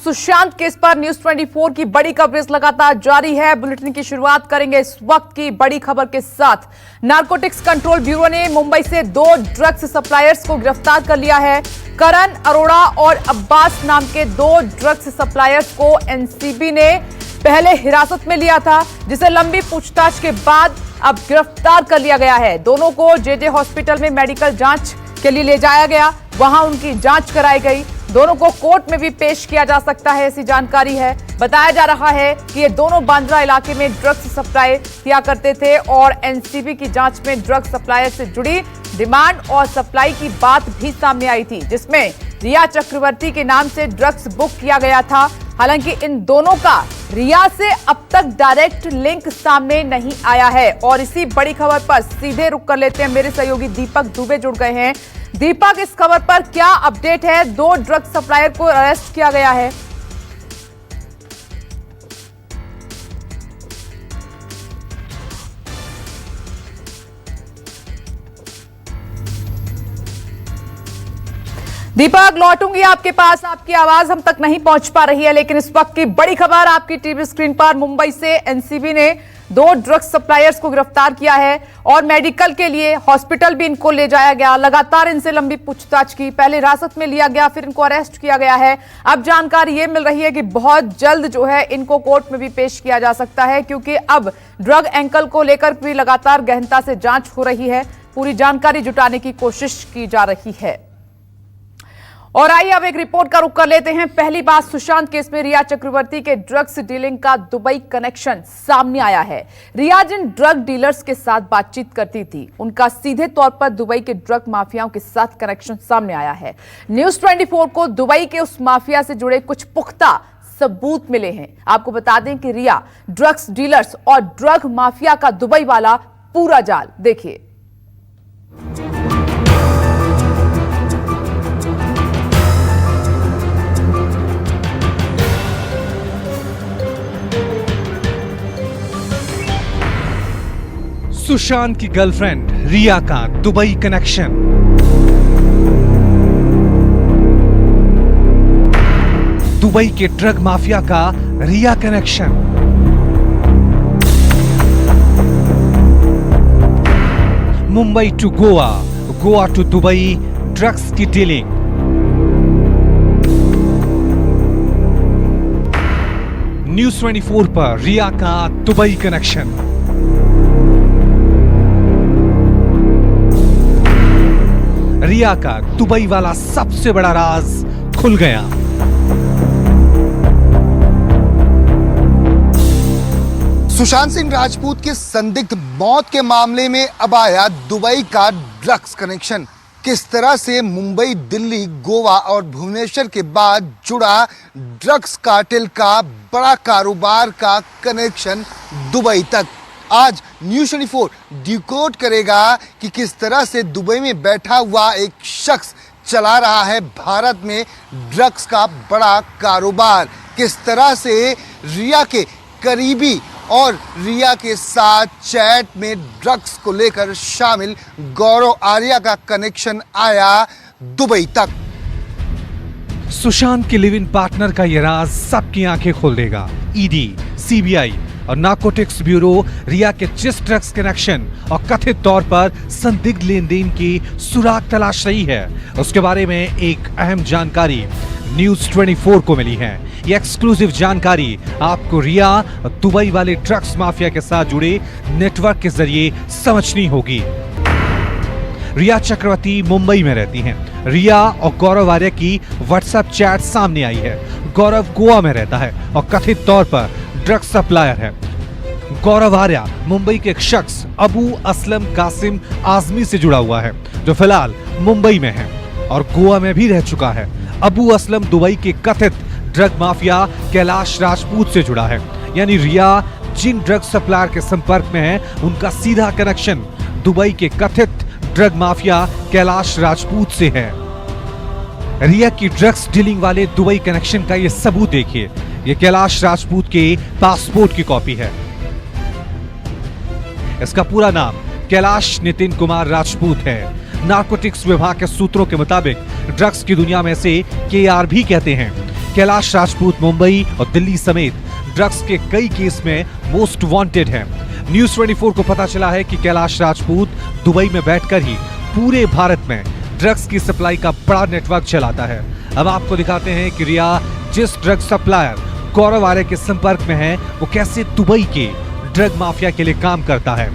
Sushant case पर news 24 की बड़ी कवरेज लगातार जारी है। बुलेटिन की शुरुआत करेंगे इस वक्त की बड़ी खबर के साथ। नारकोटिक्स कंट्रोल ब्यूरो ने मुंबई से 2 ड्रग्स सप्लायर्स को गिरफ्तार कर लिया है। करण अरोड़ा और अब्बास नाम के 2 ड्रग्स सप्लायर्स को एनसीबी ने पहले हिरासत में लिया था, जिसे लंबी पूछताछ के बाद अब गिरफ्तार कर लिया गया है। दोनों को जेजे हॉस्पिटल में मेडिकल जांच के लिए ले जाया गया, वहां उनकी जांच कराई गई। दोनों को कोर्ट में भी पेश किया जा सकता है, ऐसी जानकारी है। बताया जा रहा है कि ये दोनों बांद्रा इलाके में ड्रग्स सप्लाई किया करते थे और एनसीबी की जांच में ड्रग्स सप्लायर से जुड़ी डिमांड और सप्लाई की बात भी सामने आई थी, जिसमें रिया चक्रवर्ती के नाम से ड्रग्स बुक किया गया था। हालांकि इन दोनों का रिया से अब तक डायरेक्ट लिंक सामने नहीं आया है। और इसी बड़ी खबर पर सीधे रुक कर लेते हैं, मेरे सहयोगी दीपक दुबे जुड़ गए हैं। दीपक, इस खबर पर क्या अपडेट है? 2 ड्रग सप्लायर को अरेस्ट किया गया है। दीपक, लौटूंगी आपके पास, आपकी आवाज हम तक नहीं पहुंच पा रही है, लेकिन इस वक्त की बड़ी खबर आपकी टीवी स्क्रीन पर। मुंबई से एनसीबी ने 2 ड्रग्स सप्लायर्स को गिरफ्तार किया है और मेडिकल के लिए हॉस्पिटल भी इनको ले जाया गया। लगातार इनसे लंबी पूछताछ की, पहले हिरासत में लिया गया, फिर इनको अरेस्ट किया गया है। अब जानकारी ये मिल रही है कि बहुत जल्द जो है इनको कोर्ट में भी पेश किया जा सकता है, क्योंकि अब ड्रग एंकल को लेकर भी लगातार गहनता से जांच हो रही है। पूरी जानकारी जुटाने की कोशिश की जा रही है। और आइए अब एक रिपोर्ट का रुख कर लेते हैं। पहली बार सुशांत केस में रिया चक्रवर्ती के ड्रग्स डीलिंग का दुबई कनेक्शन सामने आया है। रिया जिन ड्रग डीलर्स के साथ बातचीत करती थी, उनका सीधे तौर पर दुबई के ड्रग माफियाओं के साथ कनेक्शन सामने आया है। न्यूज 24 को दुबई के उस माफिया से जुड़े कुछ पुख्ता सबूत मिले हैं। आपको बता दें कि रिया ड्रग्स डीलर्स और ड्रग माफिया का दुबई वाला पूरा जाल देखिए। सुशांत की गर्लफ्रेंड रिया का दुबई कनेक्शन। दुबई के ड्रग माफिया का Rhea connection. Mumbai to Goa, Goa to Dubai, drugs की डीलिंग। न्यूज 24 पर रिया का दुबई कनेक्शन। रिया का दुबई वाला सबसे बड़ा राज खुल गया। सुशांत सिंह राजपूत के संदिग्ध मौत के मामले में अब आया दुबई का ड्रग्स कनेक्शन। किस तरह से मुंबई, दिल्ली, गोवा और भुवनेश्वर के बाद जुड़ा ड्रग्स कार्टेल का बड़ा कारोबार का कनेक्शन दुबई तक। आज न्यूज 24 डिकोड करेगा कि किस तरह से दुबई में बैठा हुआ एक शख्स चला रहा है भारत में ड्रग्स का बड़ा कारोबार। किस तरह से रिया के करीबी और रिया के साथ चैट में ड्रग्स को लेकर शामिल गौरव आर्या का कनेक्शन आया दुबई तक। सुशांत के लिव इन पार्टनर का यह राज सबकी आंखें खोल देगा। ईडी, सीबीआई और नारकोटिक्स ब्यूरो रिया के जिस ड्रग्स कनेक्शन और कथित तौर पर संदिग्ध लेन देन की सुराग तलाश रही है, उसके बारे में एक अहम जानकारी न्यूज 24 को मिली है। ये एक्सक्लूसिव जानकारी आपको रिया और दुबई वाले ड्रग्स माफिया के साथ जुड़े नेटवर्क के जरिए समझनी होगी। रिया चक्रवर्ती मुंबई में रहती हैं। रिया और गौरव आर्या की व्हाट्सएप चैट सामने आई है। गौरव गोवा में रहता है और कथित तौर पर ड्रग्स सप्लायर है। गौरव आर्या मुंबई के एक शख्स अबू असलम कासिम आजमी से जुड़ा हुआ है, जो फिलहाल मुंबई में है और गोवा में भी रह चुका है। अबू असलम दुबई के कथित ड्रग माफिया कैलाश राजपूत से जुड़ा है। यानी रिया जिन ड्रग सप्लायर के संपर्क में है, उनका सीधा कनेक्शन दुबई के कथित ड्रग माफिया कैलाश राजपूत से है। रिया की ड्रग्स डीलिंग वाले दुबई कनेक्शन का ये सबूत देखिए। ये कैलाश राजपूत के पासपोर्ट की कॉपी है। इसका पूरा नाम कैलाश नितिन कुमार राजपूत है। नारकोटिक्स विभाग के सूत्रों के मुताबिक ड्रग्स की दुनिया में से केआर भी कहते हैं। कैलाश राजपूत मुंबई और दिल्ली समेत ड्रग्स के कई केस में मोस्ट वांटेड है। न्यूज 24 को पता चला है कि कैलाश राजपूत दुबई में बैठकर ही पूरे भारत में ड्रग्स की सप्लाई का बड़ा नेटवर्क चलाता है। अब आपको दिखाते हैं कि रिया जिस ड्रग सप्लायर गौरव आर्य के संपर्क में है वो कैसे दुबई के ड्रग माफिया के लिए काम करता है।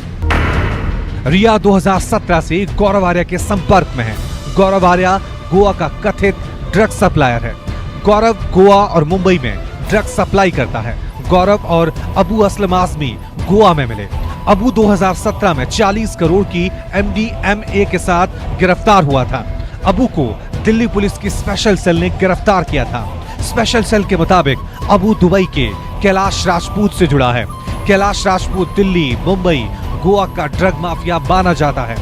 रिया 2017 से गौरव आर्य के संपर्क में है। गौरव आर्य गोवा का कथित ड्रग सप्लायर है। गौरव गोवा और मुंबई में ड्रग सप्लाई करता है। गौरव और अबू असलम आजमी गोवा में मिले। अबू 2017 में 40 करोड़ की MDMA के साथ गिरफ्तार हुआ था। अबू को दिल्ली पुलिस की स्पेशल सेल ने गिरफ्तार किया था। स्पेशल सेल के मुताबिक अबू दुबई के कैलाश राजपूत से जुड़ा है। कैलाश राजपूत दिल्ली, मुंबई, गोवा का ड्रग माफिया माना जाता है।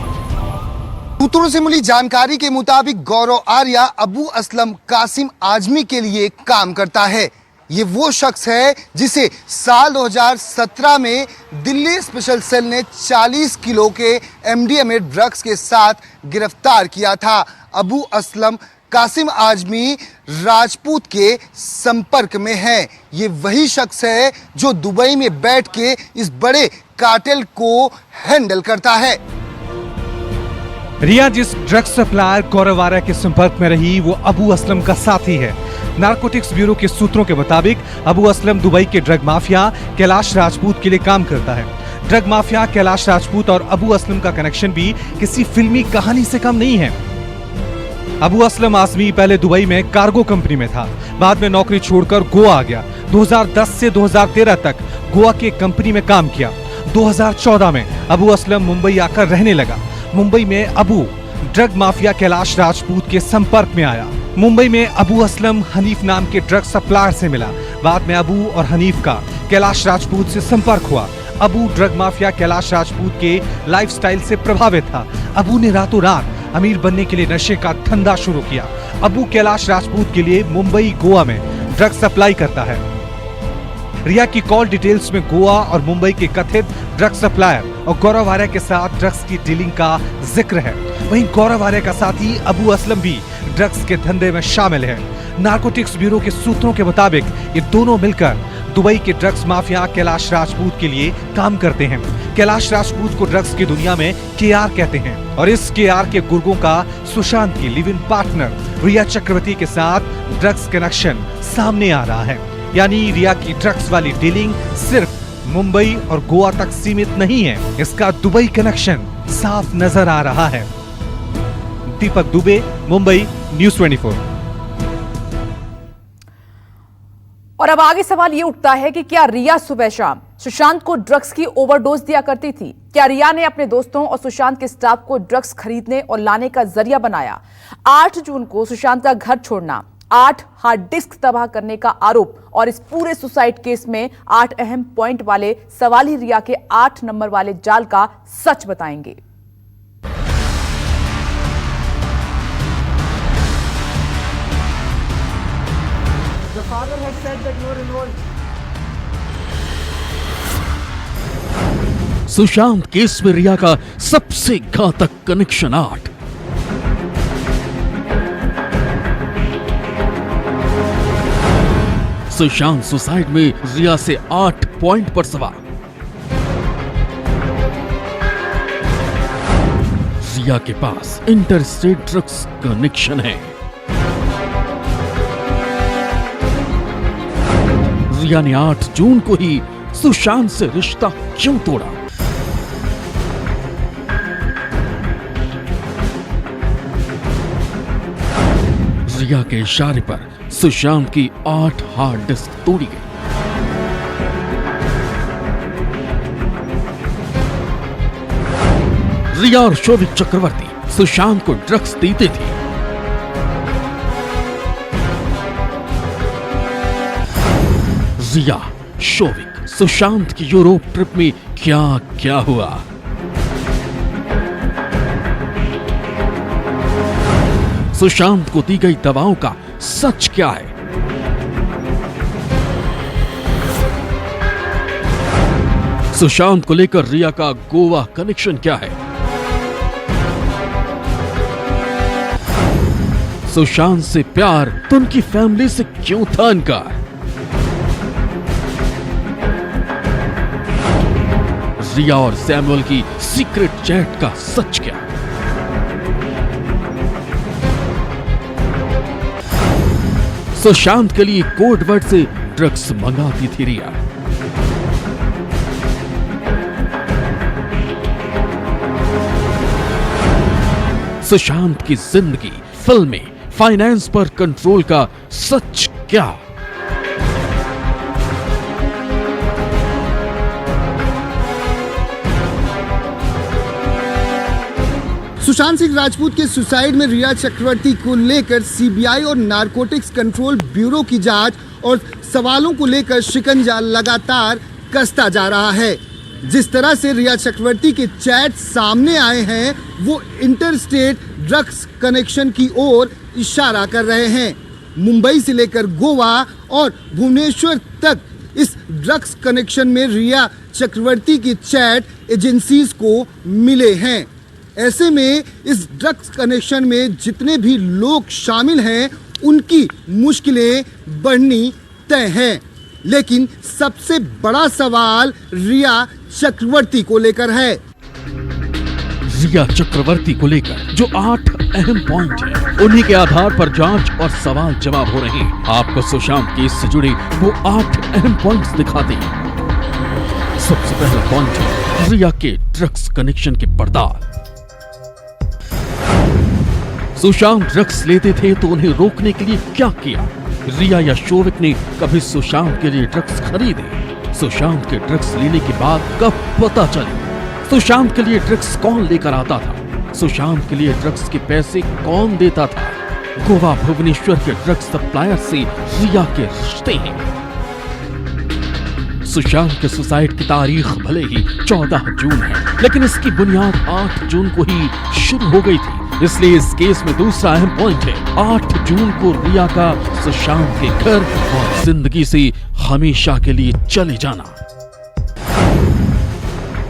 सूत्रों से मिली जानकारी के मुताबिक गौरव आर्य अबू असलम कासिम आजमी के लिए काम करता है। ये वो शख्स है जिसे साल 2017 में दिल्ली स्पेशल सेल ने 40 किलो के MDMA ड्रग्स के साथ गिरफ्तार किया था। अबू असलम कासिम आजमी राजपूत के संपर्क में है। ये वही शख्स है जो दुबई में बैठ के इस बड़े कार्टेल को हैंडल करता है। रिया जिस ड्रग सप्लायर गौरव आर्य के संपर्क में रही वो अबू असलम का साथी है। नारकोटिक्स ब्यूरो के सूत्रों के मुताबिक अबू असलम दुबई के ड्रग माफिया कैलाश राजपूत के लिए काम करता है। ड्रग माफिया कैलाश राजपूत और अबू असलम का कनेक्शन भी किसी फिल्मी कहानी से कम नहीं है। अबू असलम आजमी पहले दुबई में कार्गो कंपनी में था, बाद में नौकरी छोड़कर गोवा आ गया। 2010 से 2013 तक गोवा की कंपनी में काम किया। 2014 में अबू असलम मुंबई आकर रहने लगा। मुंबई में अबू ड्रग माफिया कैलाश राजपूत के संपर्क में आया। मुंबई में अबू असलम हनीफ नाम के ड्रग सप्लायर से मिला। बाद में अबू और हनीफ का कैलाश राजपूत से संपर्क हुआ। अबू ड्रग माफिया कैलाश राजपूत के लाइफस्टाइल से प्रभावित था। अबू ने रातों रात अमीर बनने के लिए नशे का धंधा शुरू किया। अबू कैलाश राजपूत के लिए मुंबई, गोवा में ड्रग सप्लाई करता है। रिया की कॉल डिटेल्स में गोवा और मुंबई के कथित ड्रग सप्लायर और गौरव आर्य के साथ ड्रग्स की डीलिंग का जिक्र है। वहीं गौरव आर्य का साथी अबू असलम भी ड्रग्स के धंधे में शामिल है। नारकोटिक्स ब्यूरो के सूत्रों के मुताबिक ये दोनों मिलकर दुबई के ड्रग्स माफिया कैलाश राजपूत के लिए काम करते हैं। कैलाश राजपूत को ड्रग्स की दुनिया में KR कहते हैं और इस KR के गुर्गों का सुशांत की लिव इन पार्टनर रिया चक्रवर्ती के साथ ड्रग्स कनेक्शन सामने आ रहा है। यानी रिया की ड्रग्स वाली डीलिंग सिर्फ मुंबई और गोवा तक सीमित नहीं है, इसका दुबई कनेक्शन साफ नजर आ रहा है। दीपक दुबे, मुंबई, न्यूज 24। और अब आगे सवाल ये उठता है कि क्या रिया सुबह शाम सुशांत को ड्रग्स की ओवरडोज दिया करती थी? क्या रिया ने अपने दोस्तों और सुशांत के स्टाफ को ड्रग्स खरीदने और लाने का जरिया बनाया? 8 जून को सुशांत का घर छोड़ना, 8 हार्ड डिस्क तबाह करने का आरोप और इस पूरे सुसाइड केस में 8 अहम पॉइंट वाले सवाली रिया के 8 नंबर वाले जाल का सच बताएंगे। The father had said that you were involved. Sushant case में रिया का सबसे घातक कनेक्शन 8। सुशांत सुसाइड में रिया से 8 पॉइंट पर सवार। रिया के पास इंटरस्टेट ड्रग्स कनेक्शन है। रिया ने 8 जून को ही सुशांत से रिश्ता क्यों तोड़ा? रिया के इशारे पर सुशांत की 8 हार्ड डिस्क तोड़ी गई। रिया और शोभिक चक्रवर्ती सुशांत को ड्रग्स देते थे। रिया, शोभिक, सुशांत की यूरोप ट्रिप में क्या क्या हुआ? सुशांत को दी गई दवाओं का सच क्या है? सुशांत को लेकर रिया का गोवा कनेक्शन क्या है? सुशांत से प्यार तो उनकी फैमिली से क्यों था इनकार? रिया और सैमुअल की सीक्रेट चैट का सच क्या? सुशांत के लिए कोड वर्ड से ड्रग्स मंगाती थी रिया। सुशांत की जिंदगी, फिल्में, फाइनेंस पर कंट्रोल का सच क्या? सुशांत सिंह राजपूत के सुसाइड में रिया चक्रवर्ती को लेकर सीबीआई और नारकोटिक्स कंट्रोल ब्यूरो की जांच और सवालों को लेकर शिकंजा लगातार कसता जा रहा है। जिस तरह से रिया चक्रवर्ती के चैट सामने आए हैं वो इंटरस्टेट ड्रग्स कनेक्शन की ओर इशारा कर रहे हैं। मुंबई से लेकर गोवा और भुवनेश्वर तक इस ड्रग्स कनेक्शन में रिया चक्रवर्ती की चैट एजेंसीज को मिले हैं। ऐसे में इस ड्रग्स कनेक्शन में जितने भी लोग शामिल हैं उनकी मुश्किलें बढ़नी तय हैं। लेकिन सबसे बड़ा सवाल रिया चक्रवर्ती को लेकर है। रिया चक्रवर्ती को लेकर जो 8 अहम पॉइंट हैं, उन्हीं के आधार पर जांच और सवाल जवाब हो रहे हैं। आपको सुशांत केस से जुड़े वो 8 अहम पॉइंट्स दिखाते हैं। सबसे पहला पॉइंट है रिया के ड्रग्स कनेक्शन के पर्दार। सुशांत ड्रग्स लेते थे तो उन्हें रोकने के लिए क्या किया? रिया या शोविक ने कभी सुशांत के लिए ड्रग्स खरीदे? सुशांत के ड्रग्स लेने के बाद कब पता चले? सुशांत के लिए ड्रग्स कौन लेकर आता था? सुशांत के लिए ड्रग्स के पैसे कौन देता था? गोवा भुवनेश्वर के ड्रग्स सप्लायर से रिया के रिश्ते हैं। सुशांत के सुसाइड की तारीख भले ही 14 जून है, लेकिन इसकी बुनियाद 8 जून को ही शुरू हो गई थी। इसलिए इस केस में दूसरा अहम पॉइंट है 8 जून को रिया का सुशांत के घर और जिंदगी से हमेशा के लिए चले जाना।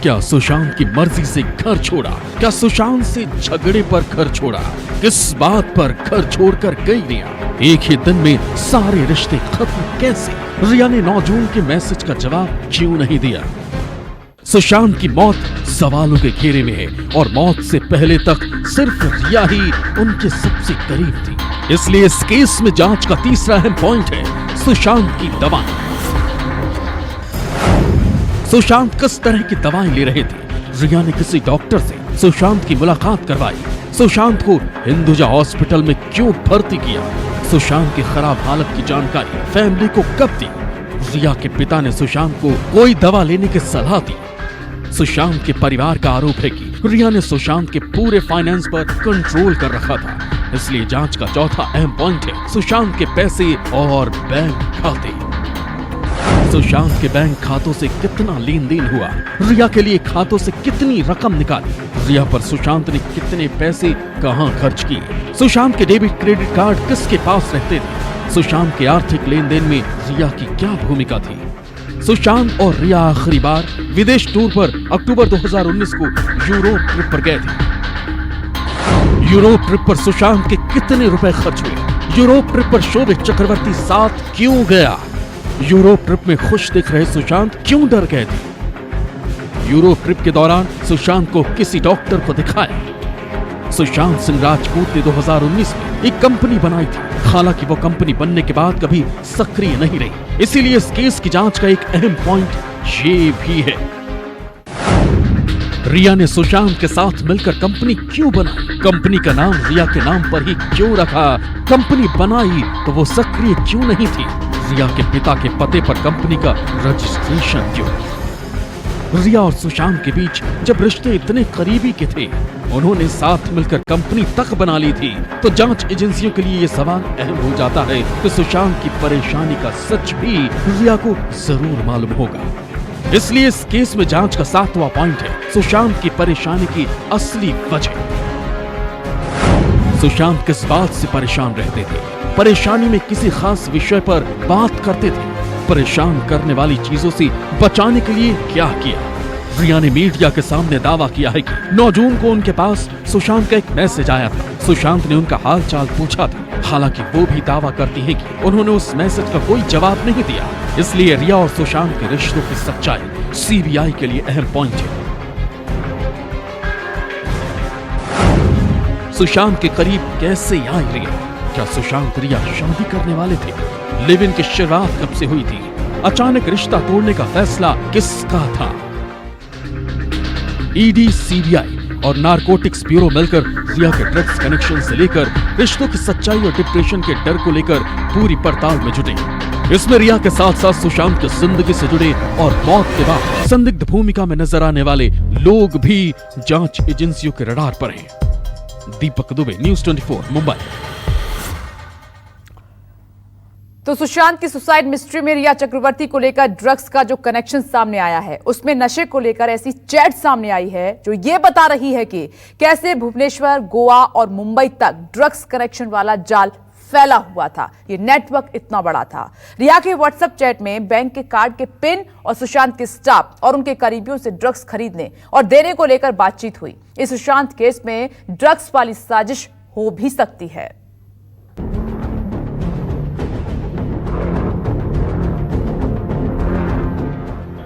क्या सुशांत की मर्जी से घर छोड़ा? क्या सुशांत से झगड़े पर घर छोड़ा? किस बात पर घर छोड़कर गई रिया? एक ही दिन में सारे रिश्ते खत्म कैसे? रिया ने 9 जून के मैसेज का जवाब क्यों नहीं दिया? सुशांत की मौत सवालों के घेरे में है और मौत से पहले तक सिर्फ रिया ही उनके सबसे करीब थी। इसलिए इस केस में जांच का तीसरा अहम पॉइंट है सुशांत की दवाएं। सुशांत किस तरह की दवाएं ले रहे थे? रिया ने किसी डॉक्टर से सुशांत की मुलाकात करवाई। सुशांत को हिंदुजा हॉस्पिटल में क्यों भर्ती किया? सुशांत की खराब हालत की जानकारी फैमिली को कब दी? रिया के पिता ने सुशांत को कोई दवा लेने की सलाह दी। सुशांत के परिवार का आरोप है कि रिया ने सुशांत के पूरे फाइनेंस पर कंट्रोल कर रखा था। इसलिए जांच का चौथा अहम पॉइंट है सुशांत के पैसे और बैंक खाते। सुशांत के बैंक खातों से कितना लेन देन हुआ? रिया के लिए खातों से कितनी रकम निकाली? रिया पर सुशांत ने कितने पैसे कहां खर्च किए? सुशांत के डेबिट क्रेडिट कार्ड किसके पास रहते थे? सुशांत के आर्थिक लेन देन में रिया की क्या भूमिका थी? सुशांत और रिया आखिरी बार विदेश टूर पर अक्टूबर 2019 को यूरोप ट्रिप पर गए थे। यूरोप ट्रिप पर सुशांत के कितने रुपए खर्च हुए? यूरोप ट्रिप पर शोभित चक्रवर्ती साथ क्यों गया? यूरोप ट्रिप में खुश दिख रहे सुशांत क्यों डर गए थे? यूरोप ट्रिप के दौरान सुशांत को किसी डॉक्टर को दिखाया। सुशांत सिंह राजपूत ने 2019 में एक कंपनी बनाई थी, हालांकि वो कंपनी बनने के बाद कभी सक्रिय नहीं रही। इसीलिए इस केस की जांच का एक अहम पॉइंट ये भी है रिया ने सुशांत के साथ मिलकर कंपनी क्यों बनाई? कंपनी का नाम रिया के नाम पर ही क्यों रखा? कंपनी बनाई तो वो सक्रिय क्यों नहीं थी? रिया के पिता के पते पर कंपनी का रजिस्ट्रेशन क्यों? रिया और सुशांत के बीच जब रिश्ते इतने करीबी के थे, उन्होंने साथ मिलकर कंपनी तक बना ली थी, तो जांच एजेंसियों के लिए ये सवाल अहम हो जाता है कि सुशांत की परेशानी का सच भी रिया को जरूर मालूम होगा। इसलिए इस केस में जांच का 7वां पॉइंट है सुशांत की परेशानी की असली वजह। सुशांत किस बात से परेशान रहते थे? परेशानी में किसी खास विषय पर बात करते थे? परेशान करने वाली चीजों से बचाने के लिए क्या किया? रिया ने मीडिया के सामने दावा किया है कि 9 जून को उनके पास सुशांत का एक मैसेज आया था। सुशांत ने उनका हाल चाल पूछा था। हालांकि वो भी दावा करती है कि उन्होंने उस मैसेज का कोई जवाब नहीं दिया। इसलिए रिया और सुशांत के रिश्तों की सच्चाई सीबीआई के लिए अहम पॉइंट है। सुशांत के करीब कैसे आई रिया? क्या सुशांत रिया शादी करने वाले थे? लिव इन की शुरुआत कब से हुई थी? अचानक रिश्ता तोड़ने का फैसला किसका था? ईडी, सीबीआई और नारकोटिक्स ब्यूरो मिलकर रिया के ड्रग्स कनेक्शन से लेकर रिश्तों की सच्चाई और डिप्रेशन के डर को लेकर पूरी पड़ताल में जुटे। इसमें रिया के साथ साथ सुशांत की जिंदगी से जुड़े और मौत के बाद संदिग्ध भूमिका में नजर आने वाले लोग भी जांच एजेंसियों के रडार पर हैं। दीपक दुबे, न्यूज़ 24, मुंबई। तो सुशांत की सुसाइड मिस्ट्री में रिया चक्रवर्ती को लेकर ड्रग्स का जो कनेक्शन सामने आया है, उसमें नशे को लेकर ऐसी चैट सामने आई है जो ये बता रही है कि कैसे भुवनेश्वर, गोवा और मुंबई तक ड्रग्स कनेक्शन वाला जाल फैला हुआ था। ये नेटवर्क इतना बड़ा था। रिया के व्हाट्सएप चैट में बैंक के कार्ड के पिन और सुशांत के स्टाफ और उनके करीबियों से ड्रग्स खरीदने और देने को लेकर बातचीत हुई। इस सुशांत केस में ड्रग्स वाली साजिश हो भी सकती है।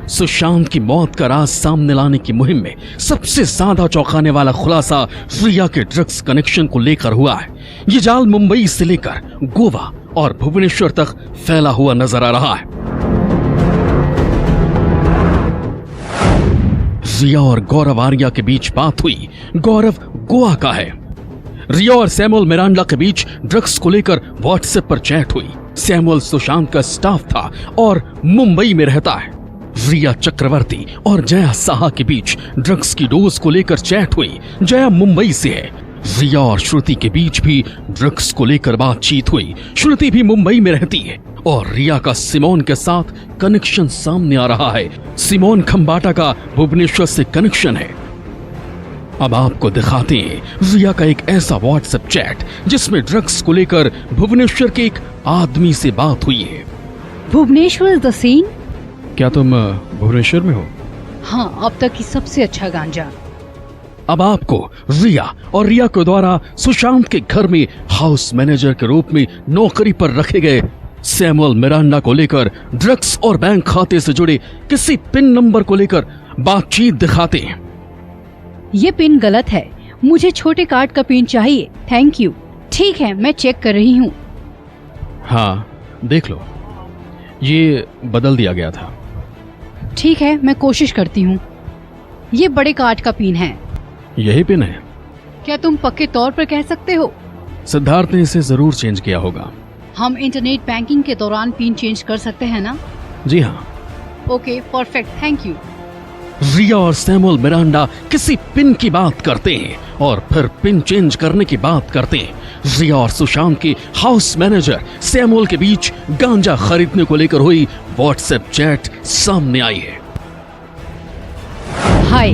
सुशांत की मौत का राज सामने लाने की मुहिम में सबसे ज्यादा चौंकाने वाला खुलासा रिया के ड्रग्स कनेक्शन को लेकर हुआ है। ये जाल मुंबई से लेकर गोवा और भुवनेश्वर तक फैला हुआ नजर आ रहा है। रिया और गौरव आर्या के बीच बात हुई। गौरव गोवा का है। रिया और सैमुअल मिरांडा के बीच ड्रग्स को लेकर व्हाट्सएप पर चैट हुई। सैमुअल सुशांत का स्टाफ था और मुंबई में रहता है। रिया चक्रवर्ती और जया साहा के बीच ड्रग्स की डोज को लेकर चैट हुई। जया मुंबई से है। रिया और श्रुति के बीच भी ड्रग्स को लेकर बातचीत हुई। श्रुति भी मुंबई में रहती है और रिया का सिमोन के साथ कनेक्शन सामने आ रहा है। सिमोन खंबाटा का भुवनेश्वर से कनेक्शन है। अब आपको दिखाते हैं रिया का एक ऐसा व्हाट्सएप चैट जिसमें ड्रग्स को लेकर भुवनेश्वर के एक आदमी से बात हुई है। Bhubaneswar is the scene. क्या तुम भुवनेश्वर में हो? हाँ, अब तक की सबसे अच्छा गांजा। अब आपको रिया और रिया के द्वारा सुशांत के घर में हाउस मैनेजर के रूप में नौकरी पर रखे गए सैमुअल मिरांडा को लेकर ड्रग्स और बैंक खाते से जुड़े किसी पिन नंबर को लेकर बातचीत दिखाते हैं। ये पिन गलत है, मुझे छोटे कार्ड का पिन चाहिए। Thank you. ठीक है, मैं चेक कर रही हूँ। हाँ, देख लो, ये बदल दिया गया था। ठीक है, मैं कोशिश करती हूँ। ये बड़े कार्ड का पिन है। यही पिन है? क्या तुम पक्के तौर पर कह सकते हो? सिद्धार्थ ने इसे जरूर चेंज किया होगा। हम इंटरनेट बैंकिंग के दौरान पिन चेंज कर सकते हैं ना? जी हाँ। Okay, perfect, thank you. Rhea और सैमुअल मिरांडा किसी पिन की बात करते हैं और फिर पिन चेंज करने की बात करते हैं। रिया और सुशांत के हाउस मैनेजर सैमुअल के बीच गांजा खरीदने को लेकर हुई व्हाट्सएप चैट सामने आई है। हाय,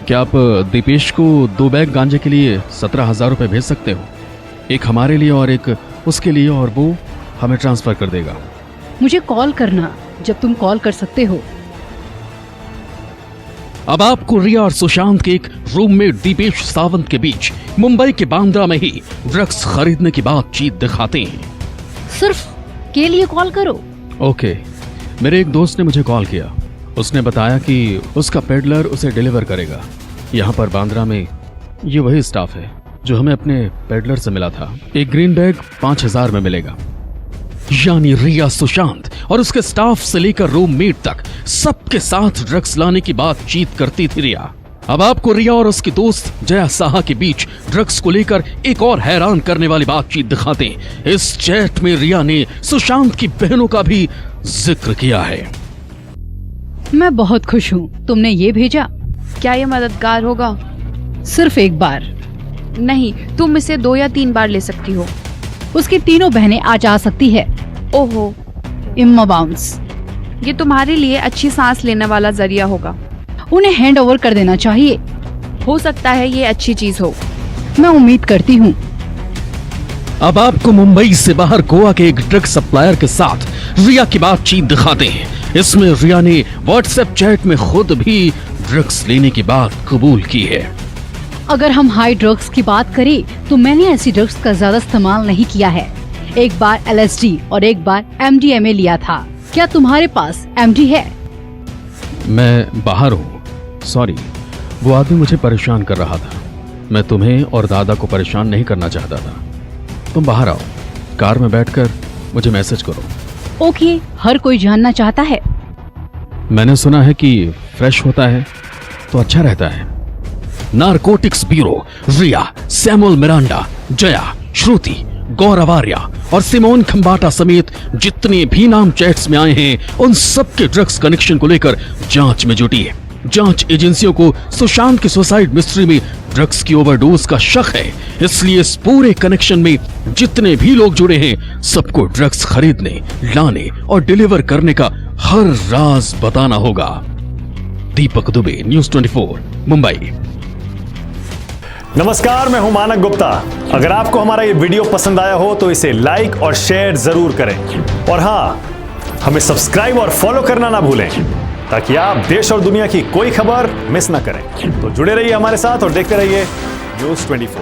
क्या आप दीपेश को 2 बैग गांजे के लिए 17,000 रुपए भेज सकते हो? एक हमारे लिए और एक उसके लिए, और वो हमें ट्रांसफर कर देगा। मुझे कॉल करना जब तुम कॉल कर सकते हो। अब आपको रिया और सुशांत के एक रूममेट दीपेश सावंत के बीच मुंबई के बांद्रा में ही ड्रग्स खरीदने की बातचीत दिखाते हैं। सिर्फ के लिए कॉल करो। ओके, मेरे एक दोस्त ने मुझे कॉल किया। उसने बताया कि उसका पेडलर उसे डिलीवर करेगा। यहाँ पर बांद्रा में ये वही स्टाफ है जो हमें अपने पेडलर से मिला था। एक ग्रीन बैग 5,000 में मिलेगा। यानी रिया, सुशांत और उसके स्टाफ से लेकर रूममेट तक सबके साथ ड्रग्स लाने की बातचीत करती थी रिया। अब आपको रिया और उसकी दोस्त जया साहा के बीच ड्रग्स को लेकर एक और हैरान करने वाली बातचीत दिखाते हैं। इस चैट में रिया ने सुशांत की बहनों का भी जिक्र किया है। मैं बहुत खुश हूँ तुमने ये भेजा। क्या ये मददगार होगा? सिर्फ एक बार नहीं, तुम इसे 2 या 3 बार ले सकती हो। उसकी तीनों बहनें आज आ सकती है। ओहो, इम्मा बाउंस। ये तुम्हारे लिए अच्छी सांस लेने वाला जरिया होगा। उन्हें हैंड ओवर कर देना चाहिए। हो सकता है ये अच्छी चीज हो। मैं उम्मीद करती हूँ। अब आपको मुंबई से बाहर गोवा के एक ड्रग सप्लायर के साथ रिया की बातचीत दिखाते हैं। इसमें रिया ने व्हाट्सएप चैट में खुद भी ड्रग्स लेने की बात कबूल की है। अगर हम हाई ड्रग्स की बात करें तो मैंने ऐसी ड्रग्स का ज्यादा इस्तेमाल नहीं किया है। एक बार LSD और एक बार MDMA लिया था। क्या तुम्हारे पास MD है? मैं बाहर हूँ, सॉरी। वो आदमी मुझे परेशान कर रहा था। मैं तुम्हें और दादा को परेशान नहीं करना चाहता था। तुम बाहर आओ, कार में बैठकर मुझे मैसेज करो। ओके, हर कोई जानना चाहता है। मैंने सुना है कि फ्रेश होता है तो अच्छा रहता है। नारकोटिक्स ब्यूरो रिया, सैमुअल मिरांडा, जया, श्रुति, गौरव आर्या और सिमोन खंबाटा समेत जितने भी नाम चैट्स में आए हैं उन सबके ड्रग्स कनेक्शन को लेकर जांच में जुटी है। जांच एजेंसियों को सुशांत की सुसाइड मिस्ट्री में ड्रग्स की ओवरडोज का शक है, इसलिए इस पूरे कनेक्शन में जितने भी लोग जुड़े हैं सबको ड्रग्स खरीदने, लाने और डिलीवर करने का हर राज बताना होगा। दीपक दुबे, न्यूज़ 24, मुंबई। नमस्कार, मैं हूं मानक गुप्ता। अगर आपको हमारा ये वीडियो पसंद आया हो तो इसे लाइक और शेयर जरूर करें और हाँ, हमें सब्सक्राइब और फॉलो करना ना भूलें ताकि आप देश और दुनिया की कोई खबर मिस ना करें। तो जुड़े रहिए हमारे साथ और देखते रहिए न्यूज़ 24।